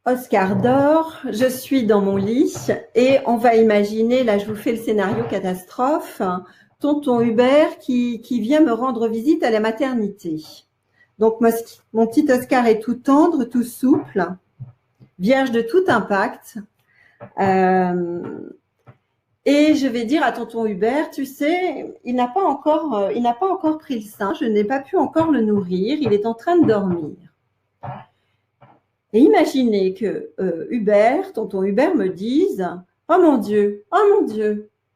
Oscar dort, je suis dans mon lit et on va imaginer, là je vous fais le scénario catastrophe, tonton Hubert qui vient me rendre visite à la maternité. Donc mon petit Oscar est tout tendre, tout souple, vierge de tout impact. Et je vais dire à tonton Hubert, tu sais, il n'a pas encore pris le sein, je n'ai pas pu encore le nourrir, il est en train de dormir. Et imaginez que tonton Hubert me dise « oh mon Dieu,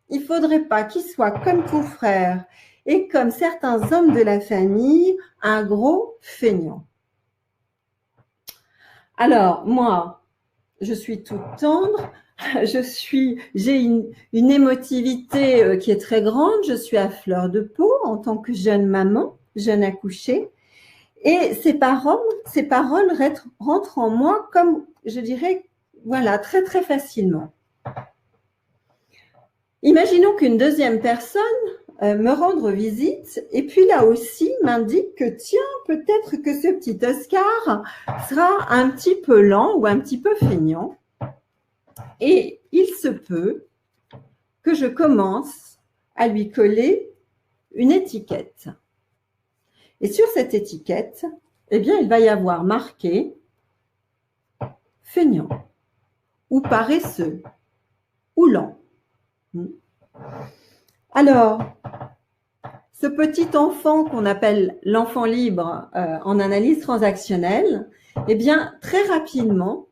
il faudrait pas qu'il soit comme ton frère et comme certains hommes de la famille, un gros feignant. » Alors, moi, je suis toute tendre, j'ai une émotivité qui est très grande, je suis à fleur de peau en tant que jeune maman, jeune accouchée. Et ces paroles rentrent en moi comme, je dirais, voilà, très, très facilement. Imaginons qu'une deuxième personne me rende visite et puis là aussi m'indique que tiens, peut-être que ce petit Oscar sera un petit peu lent ou un petit peu feignant. Et il se peut que je commence à lui coller une étiquette. Et sur cette étiquette, eh bien, il va y avoir marqué feignant ou paresseux ou lent. Alors, ce petit enfant qu'on appelle l'enfant libre en analyse transactionnelle, eh bien, très rapidement,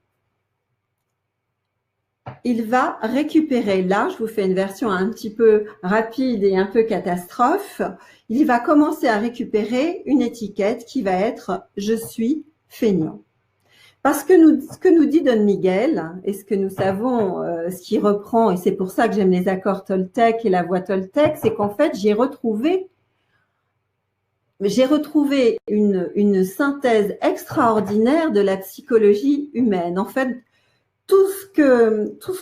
il va récupérer, là, je vous fais une version un petit peu rapide et un peu catastrophe, il va commencer à récupérer une étiquette qui va être « je suis feignant ». Parce que ce que nous dit Don Miguel, et ce que nous savons, ce qui reprend, et c'est pour ça que j'aime les accords Toltec et la voix Toltec, c'est qu'en fait, j'ai retrouvé une synthèse extraordinaire de la psychologie humaine. En fait, tout ce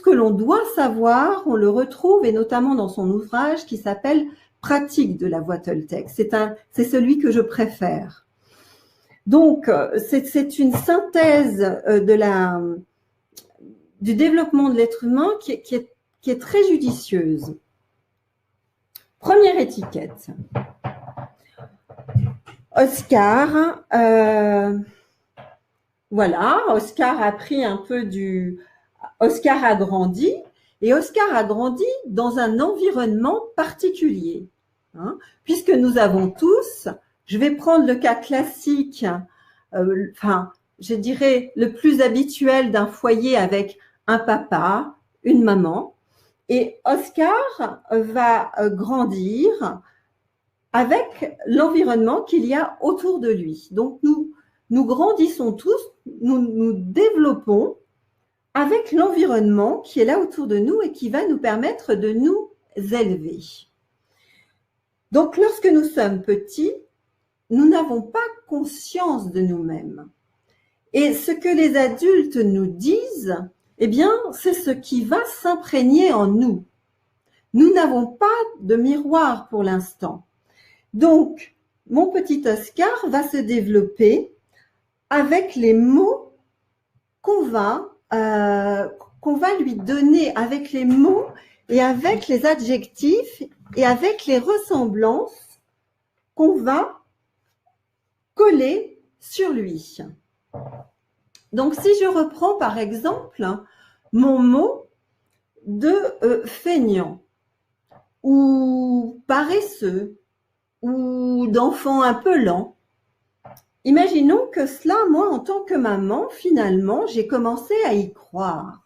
que l'on doit savoir, on le retrouve, et notamment dans son ouvrage qui s'appelle Pratique de la voie Toltec. C'est celui que je préfère. Donc, c'est une synthèse du développement de l'être humain qui est très judicieuse. Première étiquette. Oscar, voilà, Oscar a pris un peu Oscar a grandi, et Oscar a grandi dans un environnement particulier. Hein, puisque nous avons tous, je vais prendre le cas classique, je dirais le plus habituel d'un foyer avec un papa, une maman, et Oscar va grandir avec l'environnement qu'il y a autour de lui. Donc, nous grandissons tous, nous développons avec l'environnement qui est là autour de nous et qui va nous permettre de nous élever. Donc, lorsque nous sommes petits, nous n'avons pas conscience de nous-mêmes. Et ce que les adultes nous disent, eh bien, c'est ce qui va s'imprégner en nous. Nous n'avons pas de miroir pour l'instant. Donc, mon petit Oscar va se développer avec les mots qu'on va lui donner, avec les mots et avec les adjectifs et avec les ressemblances qu'on va coller sur lui. Donc, si je reprends par exemple mon mot de feignant ou paresseux ou d'enfant un peu lent, imaginons que cela, moi, en tant que maman, finalement, j'ai commencé à y croire.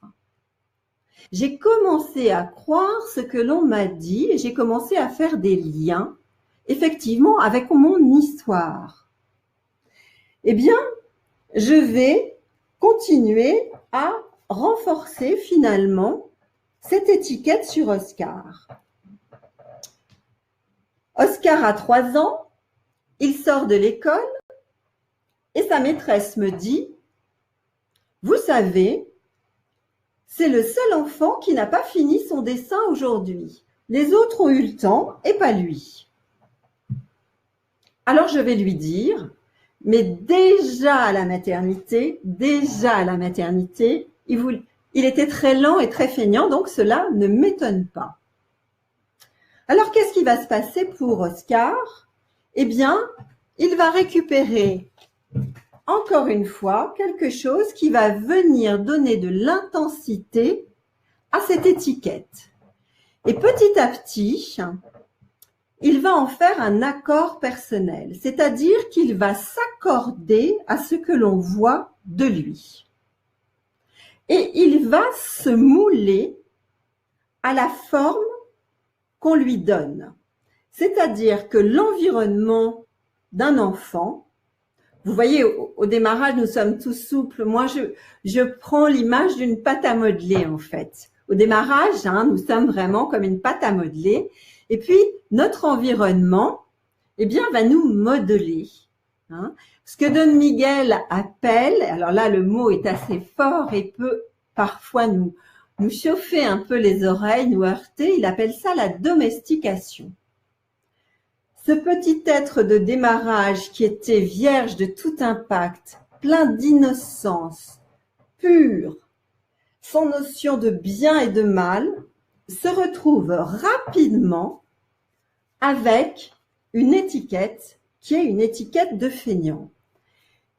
J'ai commencé à croire ce que l'on m'a dit et j'ai commencé à faire des liens, effectivement, avec mon histoire. Eh bien, je vais continuer à renforcer finalement cette étiquette sur Oscar. Oscar a 3 ans, il sort de l'école et sa maîtresse me dit « Vous savez, c'est le seul enfant qui n'a pas fini son dessin aujourd'hui. Les autres ont eu le temps et pas lui. » Alors je vais lui dire Mais déjà à la maternité, il était très lent et très feignant, donc cela ne m'étonne pas. Alors, qu'est-ce qui va se passer pour Oscar? Eh bien, il va récupérer encore une fois quelque chose qui va venir donner de l'intensité à cette étiquette. Et petit à petit, il va en faire un accord personnel, c'est-à-dire qu'il va s'accorder à ce que l'on voit de lui. Et il va se mouler à la forme qu'on lui donne. C'est-à-dire que l'environnement d'un enfant, vous voyez, au démarrage, nous sommes tous souples. Moi, je prends l'image d'une pâte à modeler, en fait. Au démarrage, nous sommes vraiment comme une pâte à modeler. Et puis, notre environnement, eh bien, va nous modeler. Ce que Don Miguel appelle, alors là, le mot est assez fort et peut parfois nous chauffer un peu les oreilles, nous heurter, il appelle ça la domestication. Ce petit être de démarrage qui était vierge de tout impact, plein d'innocence, pur, sans notion de bien et de mal, se retrouve rapidement avec une étiquette qui est une étiquette de feignant.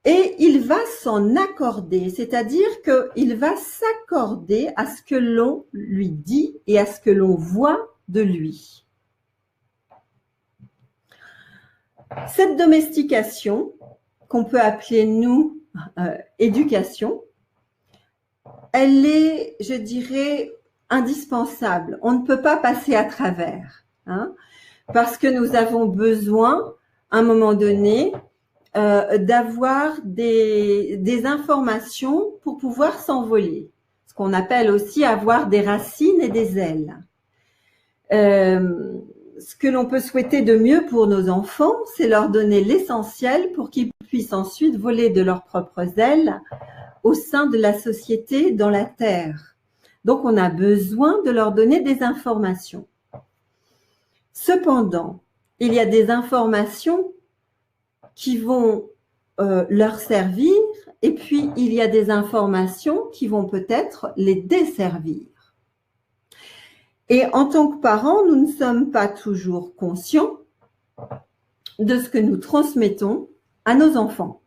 Et il va s'en accorder, c'est-à-dire qu'il va s'accorder à ce que l'on lui dit et à ce que l'on voit de lui. Cette domestication, qu'on peut appeler, nous, éducation, elle est, je dirais, indispensable. On ne peut pas passer à travers, parce que nous avons besoin, à un moment donné, d'avoir des informations pour pouvoir s'envoler. Ce qu'on appelle aussi avoir des racines et des ailes. Ce que l'on peut souhaiter de mieux pour nos enfants, c'est leur donner l'essentiel pour qu'ils puissent ensuite voler de leurs propres ailes au sein de la société, dans la terre. Donc, on a besoin de leur donner des informations. Cependant, il y a des informations qui vont leur servir, et puis il y a des informations qui vont peut-être les desservir. Et en tant que parents, nous ne sommes pas toujours conscients de ce que nous transmettons à nos enfants.